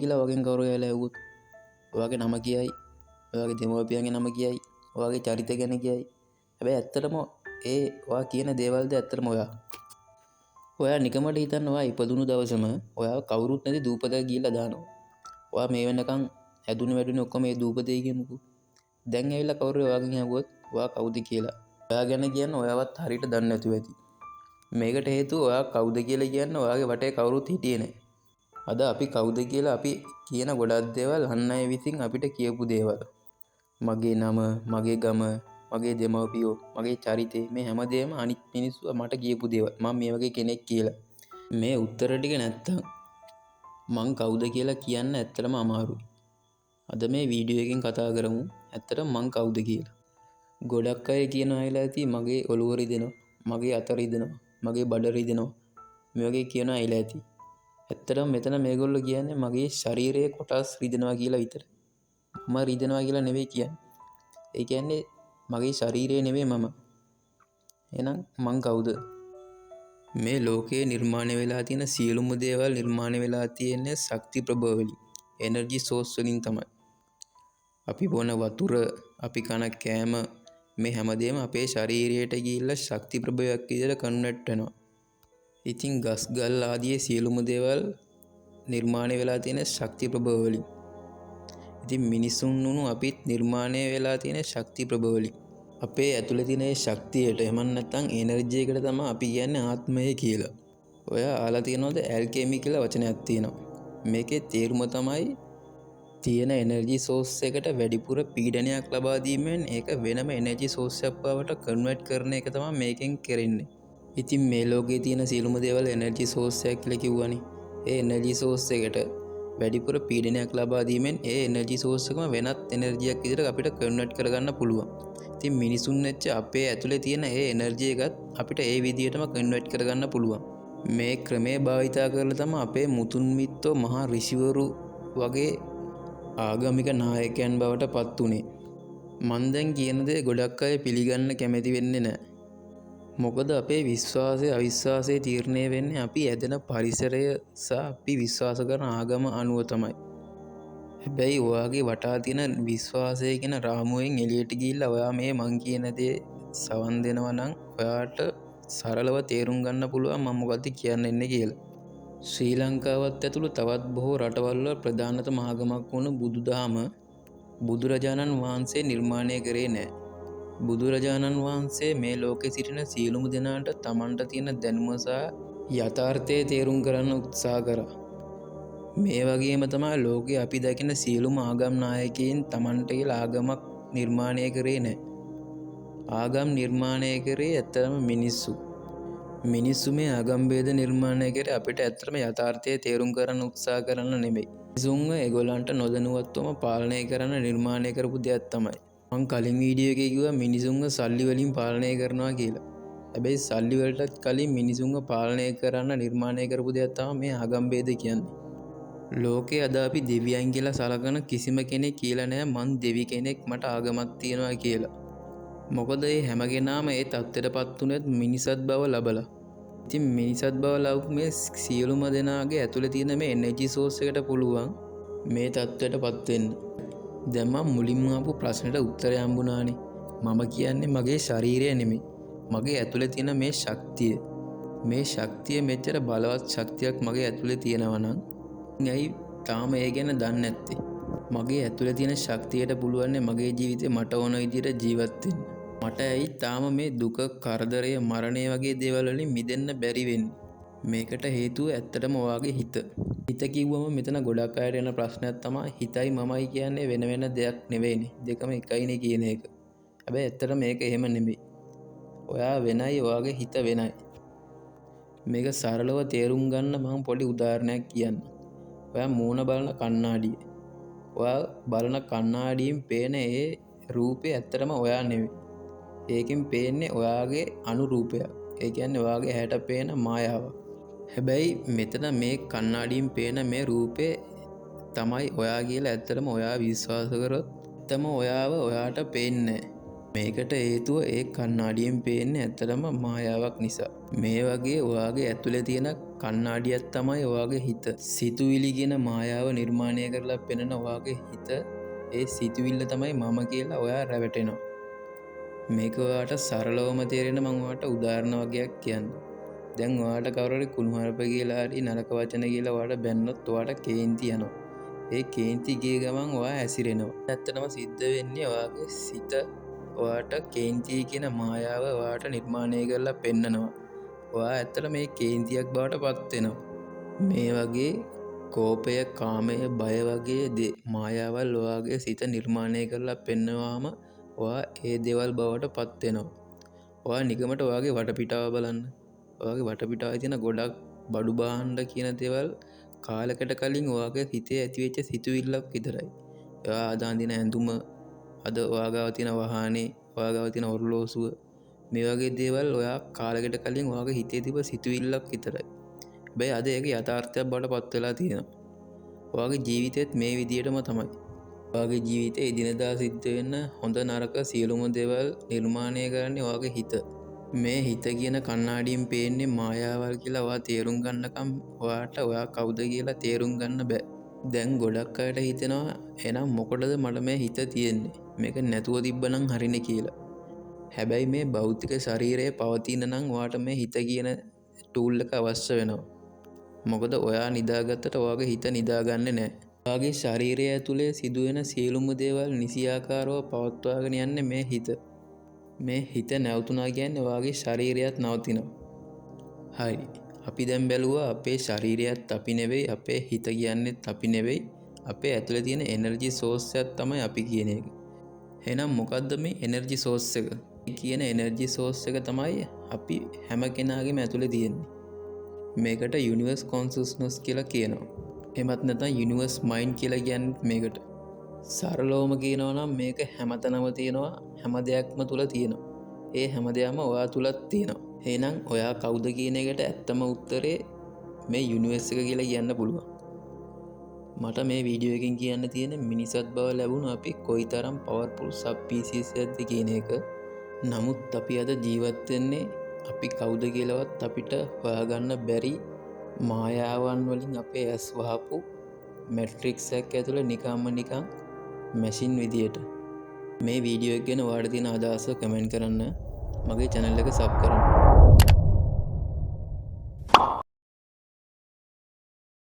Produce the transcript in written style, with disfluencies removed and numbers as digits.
කියලා වගේ කවුරු වෙලා ඇහුවොත් ඔයාගේ නම කියයි, ඔයාගේ දෙමව්පියන්ගේ නම කියයි, ඔයාගේ චරිත ගැන කියයි. හැබැයි ඇත්තටම ඔයා කියන දේවල්ද ඇත්තටම ඔයා නිකමට හිතන්න ඔයා ඉපදුණු දවසම ඔයා කවුරුත් නැති දූපතක ගිහිල්ලා දානවා. ඔයා මේ වෙනකන් හැදුනේ වැඩුනේ ඔක්කොම මේ දූපතේ කියමුකෝ. දැන් ඇවිල්ලා කවුරු ඔයාගෙන් ඇහුවොත් ඔයා කවුද කියලා. ඔයා ගැන කියන්න ඔයාවත් හරියට දන්නේ නැතුව ඇති. මේකට හේතුව ඔයා කවුද කියලා කියන්න ඔයාගේ වටේ කවුරුත් හිටියේ නැහැ. අද අපි කවුද කියලා අපි කියන ගොඩක් දේවල් අන් අය විසින් අපිට කියපු දේවල්. මගේ නම, මගේ ගම, මගේ දෙමව්පියෝ, මගේ චරිතය, මේ හැමදේම අනිත් මිනිස්සු මට කියපු දේවල්. මම මේ වගේ කෙනෙක් කියලා. මේ උත්තර ටික නැත්තම් මං කවුද කියලා කියන්න ඇත්තටම අමාරුයි. අද මේ වීඩියෝ එකෙන් කතා කරමු ඇත්තටම මං කවුද කියලා. ගොඩක් අය කියනවා අයලා ඇති මගේ ඔළුව රිදෙනවා, මගේ අත රිදෙනවා, මගේ බඩ රිදෙනවා. මේ වගේ කියනවා අයලා ඇති. ඇත්තටම මෙතන මේගොල්ලෝ කියන්නේ මගේ ශරීරයේ කොටස් රිදෙනවා කියලා විතරයි. මම රිදෙනවා කියලා නෙවෙයි කියන්නේ. ඒ කියන්නේ මගේ ශරීරය නෙවෙයි මම. එහෙනම් මං කවුද? මේ ලෝකයේ නිර්මාණය වෙලා තියෙන සියලුම දේවල් නිර්මාණය වෙලා තියෙන්නේ ශක්ති ප්‍රභව වලින්, එනර්ජි සෝස් වලින් තමයි. අපි බොන වතුර, අපි කන කෑම, මේ හැමදේම අපේ ශරීරයට ගිහිල්ලා ශක්ති ප්‍රභවයක් විදිහට කන්වර්ට් වෙනවා. ඉතින් ගස් ගල් ආදී සියලුම දේවල් නිර්මාණය වෙලා තියෙන ශක්ති ප්‍රභව වලින්. ඉතින් මිනිසුන් වුණු අපිත් නිර්මාණය වෙලා තියෙන ශක්ති ප්‍රභව වලින්. අපේ ඇතුලේ තියෙන ඒ ශක්තියට එහෙම නැත්නම් එනර්ජි එකට තමයි අපි කියන්නේ ආත්මය කියලා. ඔයා අහලා තියෙනවද ඇල්කෙමි කියලා වචනයක් තියෙනවා. මේකේ තේරුම තමයි තියෙන එනර්ජි සෝස් එකට වැඩිපුර පීඩනයක් ලබා දීමෙන් ඒක වෙනම එනර්ජි සෝස් එකක් බවට කන්වර්ට් කරන එක තමයි මේකෙන් කරන්නේ. ඉතින් මේ ලෝකේ තියෙන සියලුම දේවල් එනර්ජි සෝස් එකක් කියලා කිව්වනේ. ඒ එනර්ජි සෝස් එකට වැඩිපුර පීඩනයක් ලබා දීමෙන් ඒ එනර්ජි සෝස් එකම වෙනත් එනර්ජියක් විදිහට අපිට කන්වර්ට් කරගන්න පුළුවන්. ඉතින් මිනිසුන් වෙච්ච අපේ ඇතුලේ තියෙන ඒ එනර්ජි එකත් අපිට ඒ විදිහටම කන්වර්ට් කරගන්න පුළුවන්. මේ ක්‍රමයේ භාවිතා කරලා තමයි අපේ මුතුන් මිත්තෝ මහා ඍෂිවරු වගේ ආගමික නායකයන් බවට පත් උනේ. මන් දැන් කියන දේ ගොඩක් අය පිළිගන්න කැමති වෙන්නේ නැහැ. මොකද අපේ විශ්වාසය අවිශ්වාසය තීරණය වෙන්නේ අපි ඇදෙන පරිසරය සහ අපි විශ්වාස කරන ආගම අනුව තමයි. හැබැයි ඔයාගේ වටා තියෙන විශ්වාසය කියන රාමුවෙන් එළියට ගිහිල්ලා ඔයා මේ මං කියන දේ සවන් දෙනවා නම් ඔයාට සරලව තේරුම් ගන්න පුළුවන් මම මොකද්ද කියන්න ඉන්නේ කියලා. ශ්‍රී ලංකාවත් ඇතුළු තවත් බොහෝ රටවල් වල ප්‍රධානතම ආගමක් වුණු බුදුදහම බුදුරජාණන් වහන්සේ නිර්මාණය කරේ නැහැ. බුදුරජාණන් වහන්සේ මේ ලෝකේ සිටින සියලුම දෙනාට තමන්ට තියෙන දැනුම සහ යථාර්ථය තේරුම් කරන්න උත්සාහ කරා. මේ වගේම තමයි ලෝකේ අපි දකින සියලුම ආගම් නායකයින් තමන්ට කියලා ආගමක් නිර්මාණය කරේ නැහැ. ආගම් නිර්මාණය කරේ ඇත්තම මිනිස්සු. මිනිස්සු මේ ආගම් ભેද නිර්මාණය කරේ අපිට ඇත්තම යථාර්ථය තේරුම් කරන්න උත්සාහ කරන්න නෙමෙයි. මිනිසුන්ව ඒගොල්ලන්ට නොදැනුවත්වම පාලනය කරන්න නිර්මාණය කරපු දෙයක් තමයි. මං කලින් වීඩියෝ එකේ කිව්වා මිනිසුන්ව සල්ලි වලින් පාලනය කරනවා කියලා. හැබැයි සල්ලි වලටත් කලින් මිනිසුන්ව පාලනය කරන්න නිර්මාණය කරපු දෙයක් තමයි මේ ආගම් ભેද කියන්නේ. ලෝකේ අද අපි දෙවියන් කියලා සලකන කිසිම කෙනෙක් කියලා නෑ මං දෙවි කෙනෙක් මට ආගමක් තියෙනවා කියලා. මොකද මේ හැම කෙනාම ඒ தත්ත්වයටපත් උනේත් මිනිසත් බව ලබලා. ඉතින් මිනිසත් බව ලබපු මේ සියලුම දෙනාගේ ඇතුලේ තියෙන මේ එනර්ජි සෝස් එකට පුළුවන් මේ தත්ත්වයටපත් වෙන්න. දැන් මම මුලින්ම ආපු ප්‍රශ්නෙට උත්තරය හම්බුණානේ. මම කියන්නේ මගේ ශරීරය නෙමෙයි. මගේ ඇතුලේ තියෙන මේ ශක්තිය. මේ ශක්තිය මෙච්චර බලවත් ශක්තියක් මගේ ඇතුලේ තියෙනවා නම් ඇයි තාම ඒ ගැන දන්නේ නැත්තේ? මගේ ඇතුලේ තියෙන ශක්තියට පුළුවන් මගේ ජීවිතේ මට ඕන විදිහට ජීවත් වෙන්න. මට ඇයි තාම මේ දුක, කරදරය, මරණය වගේ දේවල් වලින් මිදෙන්න බැරි වෙන්නේ? මේකට හේතුව ඇත්තටම ඔයාගේ හිත. හිත කිව්වම මෙතන ගොඩක් අයට එන ප්‍රශ්නයක් තමයි හිතයි මමයි කියන්නේ වෙන වෙන දෙයක් නෙවෙයිනේ. දෙකම එකයිනේ කියන එක. හැබැයි ඇත්තට මේක එහෙම නෙමෙයි. ඔයා වෙනයි, ඔයාගේ හිත වෙනයි. මේක සරලව තේරුම් ගන්න මම පොඩි උදාහරණයක් කියන්නම්. ඔයා මූණ බලන කණ්ණාඩිය. ඔයා බලන කණ්ණාඩියෙන් පේන ඒ රූපේ ඇත්තටම ඔයා නෙවෙයි. ඒකෙන් පේන්නේ ඔයාගේ අනුරූපයක්. ඒ කියන්නේ ඔයාගේ ඇහැට පේන මායාවක්. හැබැයි මෙතන මේ කණ්ණාඩියෙන් පේන මේ රූපේ තමයි ඔයා කියලා ඇත්තටම ඔයා විශ්වාස කරොත් තම ඔයාව ඔයාට පේන්නේ නැහැ. මේකට හේතුව ඒ කණ්ණාඩියෙන් පේන්නේ ඇත්තටම මායාවක් නිසා. මේ වගේ ඔයාගේ ඇතුලේ තියෙන කණ්ණාඩියක් තමයි ඔයාගේ හිත. සිතුවිලි කියන මායාව නිර්මාණය කරලා පෙනෙන ඔයාගේ හිත. ඒ සිතුවිල්ල තමයි මම කියලා ඔයා රැවටෙනවා. මේක ඔයාට සරලවම තේරෙන මම ඔයාට උදාහරණ වගේක් කියන්නම්. දැන් ඔයාට කවුරුහරි කුණුහරුප කියලා හරි නරක වචන කියලා ඔයාට බැන්නොත් ඔයාට කේන්ති යනවා. ඒ කේන්ති ගිය ගමන් ඔයා ඇසිරෙනවා. ඇත්තටම සිද්ධ වෙන්නේ ඔයාගේ සිත ඔයාට කේන්ති කියන මායාව ඔයාට නිර්මාණය කරලා පෙන්නනවා. ඔයා ඇත්තට මේ කේන්තියක් බවට පත් වෙනවා. මේ වගේ කෝපය, කාමය, බය වගේ මායාවල් ඔයාගේ සිත නිර්මාණය කරලා පෙන්නවාම ඔයා ඒ දේවල් බවට පත් වෙනවා. ඔයා නිකමට ඔයාගේ වටපිටාව බලන්න. ඔයාගේ වටපිටාවේ තියෙන ගොඩක් බඩු භාණ්ඩ කියන දේවල් කාලයකට කලින් ඔයාගේ හිතේ ඇතිවෙච්ච සිතුවිල්ලක් විතරයි. ඔයා අද අඳින ඇඳුම, අද ඔයා ගාව තියෙන වාහනේ, ඔයා ගාව තියෙන ඔරලෝසුව, මේ වගේ දේවල් ඔයා කාලයකට කලින් ඔයාගේ හිතේ තිබ්බ සිතුවිල්ලක් විතරයි. හැබැයි අද ඒක යථාර්ථයක් බවට පත් වෙලා තියෙනවා. ඔයාගේ ජීවිතේත් මේ විදිහටම තමයි. ඔයාගේ ජීවිතේ එදිනෙදා සිද්ධ වෙන හොඳ නරක සියලුම දේවල් නිර්මාණය කරන්නේ ඔයාගේ හිත. මේ හිත කියන කණ්ණාඩියෙන් පේන්නේ මායාවල් කියලා ඔයා තේරුම් ගන්නකම් ඔයාට ඔයා කවුද කියලා තේරුම් ගන්න බෑ. දැන් ගොඩක් අයට හිතෙනවා එහෙනම් මොකටද මට මේ හිත තියෙන්නේ? මේක නැතුව තිබ්බනම් හරිනේ කියලා. හැබැයි මේ භෞතික ශරීරය පවතින නම් ඔයාට මේ හිත කියන ටූල් එක අවශ්‍ය වෙනවා. මොකද ඔයා නිදාගත්තට ඔයාගේ හිත නිදාගන්නේ නැහැ. ඔයාගේ ශරීරය ඇතුලේ සිදුවෙන සියලුම දේවල් නිසියාකාරව පවත්වාගෙන යන්නේ මේ හිත. මේ හිත නැවතුණා කියන්නේ ඔයාගේ ශරීරයත් නවතිනවා. හරි. අපි දැන් බැලුවා අපේ ශරීරයත් අපි නෙවෙයි, අපේ හිත කියන්නේත් අපි නෙවෙයි. අපේ ඇතුලේ තියෙන එනර්ජි සෝස් එකක් තමයි අපි කියන එක. එහෙනම් මොකද්ද මේ එනර්ජි සෝස් එක? කියන එනර්ජි සෝස් එක තමයි අපි හැම කෙනාගේම ඇතුලේ තියෙන්නේ. මේකට යුනිවර්ස් කොන්ෂස්නස් කියලා කියනවා. එහෙමත් නැත්නම් යුනිවර්ස් මයින්ඩ් කියලා කියන්නේ මේකට. සරලවම කියනවා නම් මේක හැමතැනම තියෙනවා, හැම දෙයක්ම තුල තියෙනවා. ඒ හැම දෙයක්ම ඔයා තුලත් තියෙනවා. එහෙනම් ඔයා කවුද කියන එකට ඇත්තම උත්තරේ මේ යුනිවර්ස් එක කියලා කියන්න පුළුවන්. මට මේ වීඩියෝ එකෙන් කියන්න තියෙන මිනිසත් බව ලැබුණ අපි කොයිතරම් පවර්ෆුල් ස්පීසිස් එකක්ද කියන එක. නමුත් අපි අද ජීවත් වෙන්නේ අපි කවුද කියලාවත් අපිට හොයාගන්න බැරි මායාවන් වලින් අපේ ඇස් වහපු මැට්‍රික්ස් එකක් ඇතුළේ නිකන් මැෂින් විදියට. මේ වීඩියෝ එක ගැන ඔයාලට තියෙන අදහස කමෙන්ට් කරන්න. මගේ channel එක සබ් කරන්න.